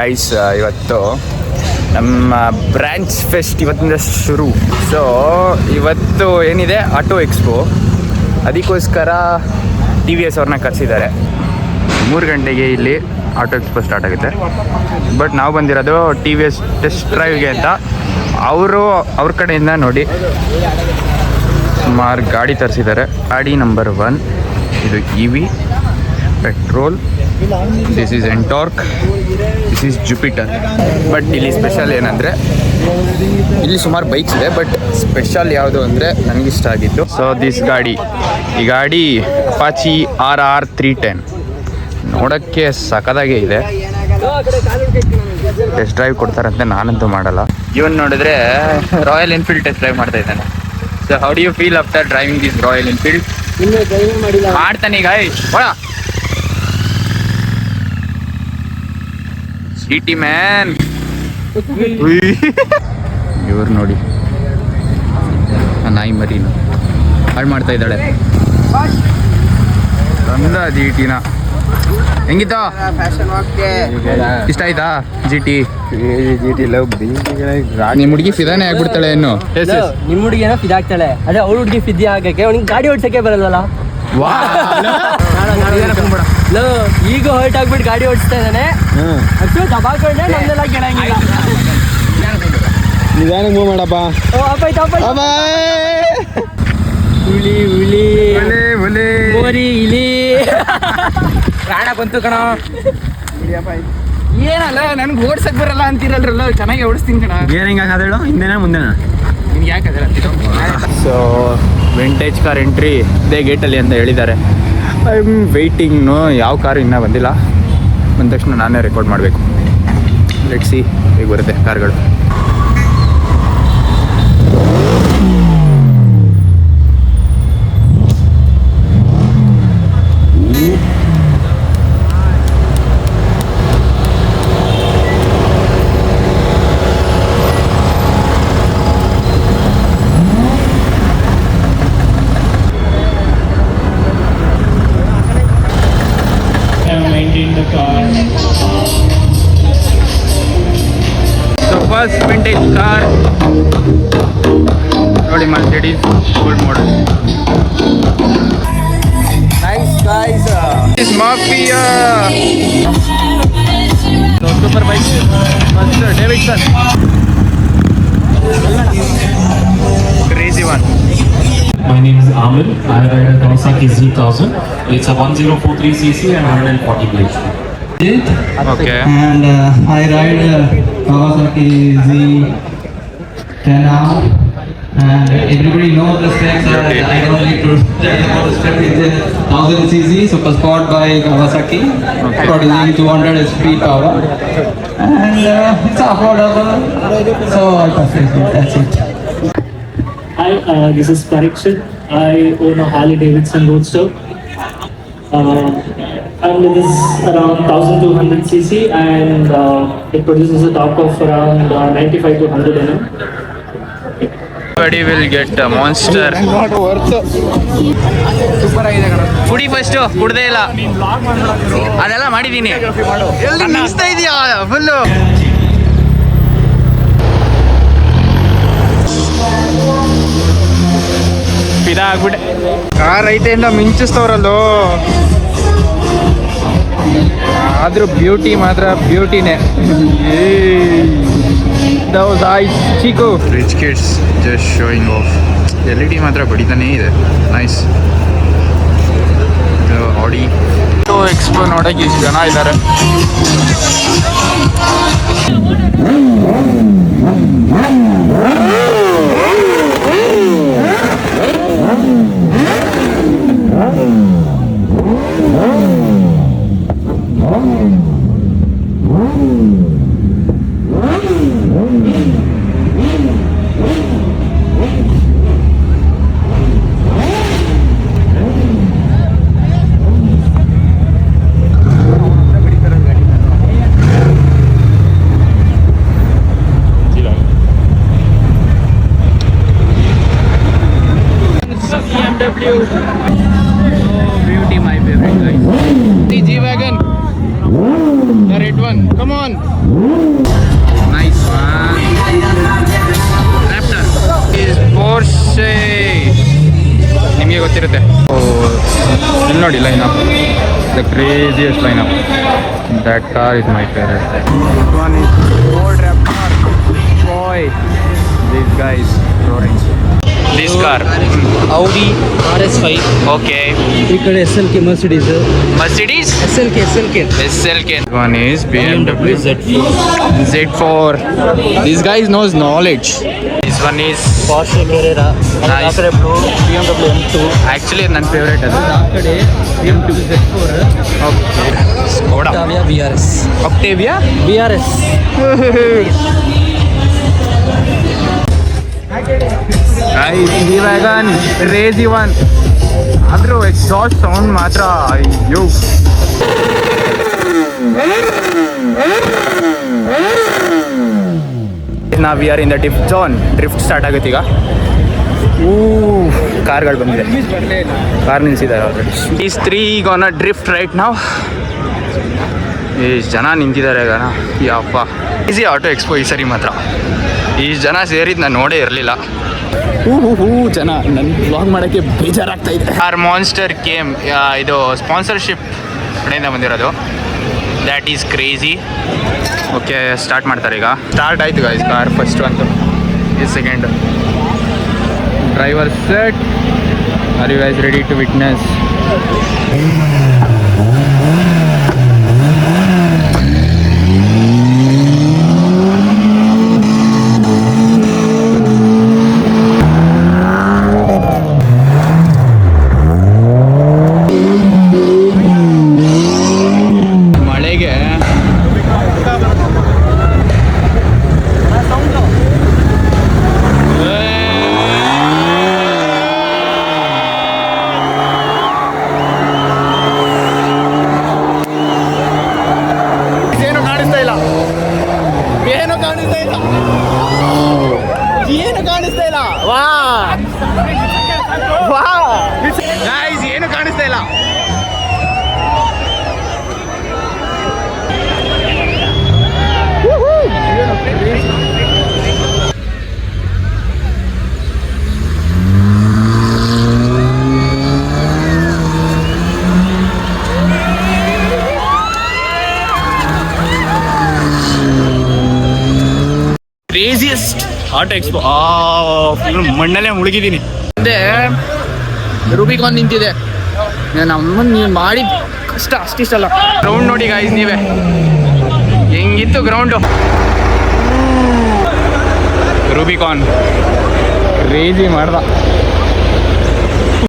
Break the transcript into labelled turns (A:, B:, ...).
A: Guys, ಇವತ್ತು ನಮ್ಮ branch fest ಇವತ್ತಿಂದ ಶುರು. ಸೊ ಇವತ್ತು ಏನಿದೆ ಆಟೋ ಎಕ್ಸ್ಪೋ, ಅದಕ್ಕೋಸ್ಕರ TVS ಅವ್ರನ್ನ ಕರೆಸಿದ್ದಾರೆ. 3 ಗಂಟೆಗೆ ಇಲ್ಲಿ ಆಟೋ ಎಕ್ಸ್ಪೋ ಸ್ಟಾರ್ಟ್ ಆಗುತ್ತೆ. ಬಟ್ ನಾವು ಬಂದಿರೋದು TVS ಟೆಸ್ಟ್ ಡ್ರೈವ್ಗೆ ಅಂತ. ಅವ್ರ ಕಡೆಯಿಂದ ನೋಡಿ ಸುಮಾರು ಗಾಡಿ ತರಿಸಿದ್ದಾರೆ. ಗಾಡಿ ನಂಬರ್ 1 ಇದು EV petrol, this is Ntorq, this is Jupiter. But ಇಲ್ಲಿ ಸ್ಪೆಷಲ್ ಏನಂದರೆ ಇಲ್ಲಿ ಸುಮಾರು ಬೈಕ್ಸ್ ಇದೆ, ಬಟ್ ಸ್ಪೆಷಲ್ ಯಾವುದು ಅಂದರೆ ನನಗಿಷ್ಟ ಆಗಿತ್ತು. ಸೊ ದಿಸ್ ಈ ಗಾಡಿ ಅಪಾಚಿ RR 310 ನೋಡೋಕ್ಕೆ ಸಖತ್ತಾಗೇ ಇದೆ. ಟೆಸ್ಟ್ ಡ್ರೈವ್ ಕೊಡ್ತಾರಂತೆ, ನಾನಂತೂ ಮಾಡಲ್ಲ. ಇವನ್ ನೋಡಿದ್ರೆ ರಾಯಲ್ ಎನ್ಫೀಲ್ಡ್ ಟೆಸ್ಟ್ ಡ್ರೈವ್ ಮಾಡ್ತಾ ಇದ್ದಾನೆ. So how do you feel after driving this Royal Enfield? ಮಾಡ್ತಾನೆ ಈಗ GT ಮ್ಯಾನ್. ಇವ್ರು ನೋಡಿ ನಾಯಿ ಮರಿನ ಹಾಳು ಮಾಡ್ತಾ ಇದ್ದಾಳೆ. ಬಂದ GTನ ಹೆಂಗಿತ್ತ? ಇಷ್ಟ ಆಯ್ತಾ GT ಲವ್? ನಿಮ್ಮ ಹುಡುಗಿ ಫಿದಾನೆ ಆಗ್ಬಿಡ್ತಾಳೆ ಇನ್ನು.
B: ನಿಮ್ಮ ಹುಡುಗಿ ಏನೋ ಫಿದಾಗ್ತಾಳೆ, ಅದೇ ಅವ್ಳ ಹುಡುಗಿ ಫಿದಿ ಆಗಕ್ಕೆ ಅವ್ನಿಗೆ ಗಾಡಿ ಓಡ್ಸಕ್ಕೆ ಬರಲ್ಲ. ಈಗ ಹೊರಟ್ ಆಗ್ಬಿಟ್ಟು ಗಾಡಿ ಓಡಿಸ್ತಾ ಇದ್ದಾನೆ. ದಬಾಕೊಂಡೆ ನಮ್ದೆಲ್ಲ ಕೇಳಂಗಿಲ್ಲ.
C: ನಿಧಾನ ಮೂವ್ ಮಾಡಪ್ಪ.
B: ಹುಲಿ ಹುಲಿ ಮೋರಿ ಇಲಿ
A: ಪ್ರಾಣ ಬಂತು ಕಣ. ಏನಲ್ಲ ನನ್ಗೆ ಓಡ್ಸಕ್ ಬರಲ್ಲ ಅಂತೀರಲ್ರಲ್ಲ, ಚೆನ್ನಾಗಿ ಓಡಿಸ್ತೀನಿ ಕಣ.
C: ಏನ್ ಹಿಂಗ ಹೇಳು, ಹಿಂದೆನಾ ಮುಂದೆನಾ?
A: ನಿಮ್ಗೆ ಯಾಕೆ ಅದರ? ಸೊ ವಿಂಟೇಜ್ ಕಾರ್ ಎಂಟ್ರಿ ಇದೇ ಗೇಟಲ್ಲಿ ಅಂತ ಹೇಳಿದ್ದಾರೆ. ಐ ಆಮ್ ವೆಯ್ಟಿಂಗ್ನು. ಯಾವ ಕಾರು ಇನ್ನೂ ಬಂದಿಲ್ಲ. ಬಂದ ತಕ್ಷಣ ನಾನೇ ರೆಕಾರ್ಡ್ ಮಾಡಬೇಕು. ಲೆಟ್ಸ್ ಸಿ ಹೇಗೆ ಬರುತ್ತೆ ಕಾರ್ಗಳು. ಫಸ್ಟ್ ವಿಂಟೇಜ್ ಕಾರ್ ನೋಡಿ, Mercedes old model. Nice guys, this mafia super bike. First Davidson, crazy one.
D: My name is Amir. I ride a Kawasaki Z1000. It's a 1043cc and 140 brake.
A: Okay.
E: And I ride Kawasaki Z10R, and everybody knows the specs. I don't need to tell about the specs. It's 1000cc, super sport by Kawasaki, producing 200 HP power, and it's affordable, so I purchased it. That's it.
D: Hi, this is Parikshit. I own a Harley Davidson Roadster. And it is around 1200cc, and it produces a torque of around 95 to 100 Nm.
A: Everybody will get a monster. Super ಆಗಿದೆ ಕಣ. ಕುಡಿ first, ಕುಡ್ದೇ ಇಲ್ಲ. ಅದೆಲ್ಲ ಮಾಡಿದ್ದೀನಿ. ಎಲ್ಲಿ ನಿಲ್ಲಿಸ್ತಾ ಇದೆಯಾ full? ಫಿದಾ ಆಗ್ಬಿಟ್ಟೆ. Car ಐತೆಯಿಂದ ಮಿಂಚಿಸ್ತವ್ರಲ್ಲೋ, ಆದ್ರೂ ಬ್ಯೂಟಿ ಮಾತ್ರ ಬ್ಯೂಟಿನೇ. ಚಿಕು rich kids just showing off. LED ಮಾತ್ರ ಬಡಿತಾನೇ ಇದೆ. ನೈಸ್. ಆಡಿ ಎಕ್ಸ್ಪೋ ನೋಡೋಕೆ ಇಷ್ಟು ಜನ ಇದ್ದಾರೆ. on, come on. Nice one. Raptor is Porsche. ನಿಮಗೆ ಗೊತ್ತಿರುತ್ತೆ. ಇಲ್ಲಿ ನೋಡಿ line up, the craziest line up. That car is my favourite. This one is Ford Raptor. Boy, these guys roaring. This car,
B: Audi RS5.
A: okay.
B: ಈ ಕಡೆ SLK Mercedes.
A: Mercedes.
B: SLK.
A: SLK. One is BMW Z4. This guy knows knowledge. This one is
B: Porsche Carrera.
A: Nice.
B: ಆ ಕಡೆ BMW M2.
A: actually ನನ್ನ favourite ಅದು.
B: ಆ ಕಡೆ BMW Z4.
A: Okay. Skoda.
B: Octavia VRS.
A: Octavia.
B: VRS.
A: Guys, G-Wagon, crazy one. ಆದರೂ exhaust sound ಮಾತ್ರ ಅಯ್ಯೋ. ನಾವು we are in the drift start ಆಗುತ್ತೆ ಈಗ. ಕಾರ್ಗಳು ಬಂದಿದೆ, ಕಾರ್ ನಿಲ್ಸಿದ್ದಾರೆ ಆಲ್ರೆಡಿ. ಈಸ್ 3 ಈಗ ಆನ್ ಅ ಡ್ರಿಫ್ಟ್ ರೈಟ್ ನಾವು. ಎಷ್ಟು ಜನ ನಿಂತಿದ್ದಾರೆ ಈಗ. ಯಪ್ಪ, ಈಸಿ ಆಟೋ ಎಕ್ಸ್ಪೋ ಈ ಸರಿ ಮಾತ್ರ. ಇಷ್ಟು ಜನ ಸೇರಿದ್ದು ನಾನು ನೋಡೇ ಇರಲಿಲ್ಲ. ಜನ ನನ್ನ ಬ್ಲಾಗ್ ಮಾಡೋಕ್ಕೆ ಬೇಜಾರಾಗ್ತಾ ಇದೆ. ಆರ್ ಮಾನ್ಸ್ಟರ್ ಗೇಮ್ ಇದು ಸ್ಪಾನ್ಸರ್ಶಿಪ್ ಕಡೆಯಿಂದ ಬಂದಿರೋದು. That is crazy. Okay, start ಮಾಡ್ತಾರೆ ಈಗ. ಸ್ಟಾರ್ಟ್ ಆಯಿತು ಗಾಯ್ಸ್ ಕಾರ್ ಫಸ್ಟ್ ಅಂತೂ. ಈ second driver set. Are you guys ready to witness? ಮಳೆಗೆ ಏನು ಕಾಣಿಸ್ತಾ ಇಲ್ಲ, ಏನು ಕಾಣಿಸ್ತಾ ಇಲ್ಲ, ಏನು ಕಾಣಿಸ್ತಾ ಇಲ್ಲ. ವಾ ವಾ ಗೈಸ್, ಏನು ಕಾಣಿಸ್ತಾ ಇಲ್ಲ. Craziest auto expo. ಫುಲ್ ಮಣ್ಣಲ್ಲೇ ಮುಳುಗಿದ್ದೀನಿ. ಮತ್ತೆ ರೂಬಿಕಾನ್ ನಿಂತಿದೆ. ನಮ್ಮನ್ನು ನೀವು ಮಾಡಿದ ಕಷ್ಟ ಅಷ್ಟಿಷ್ಟಲ್ಲ. ಗ್ರೌಂಡ್ ನೋಡಿ ಗಾಯ್ಸ್ ನೀವೇ, ಹೆಂಗಿತ್ತು ಗ್ರೌಂಡು. ರೂಬಿಕಾನ್ ಕ್ರೇಜಿ ಮಾಡ್ದ.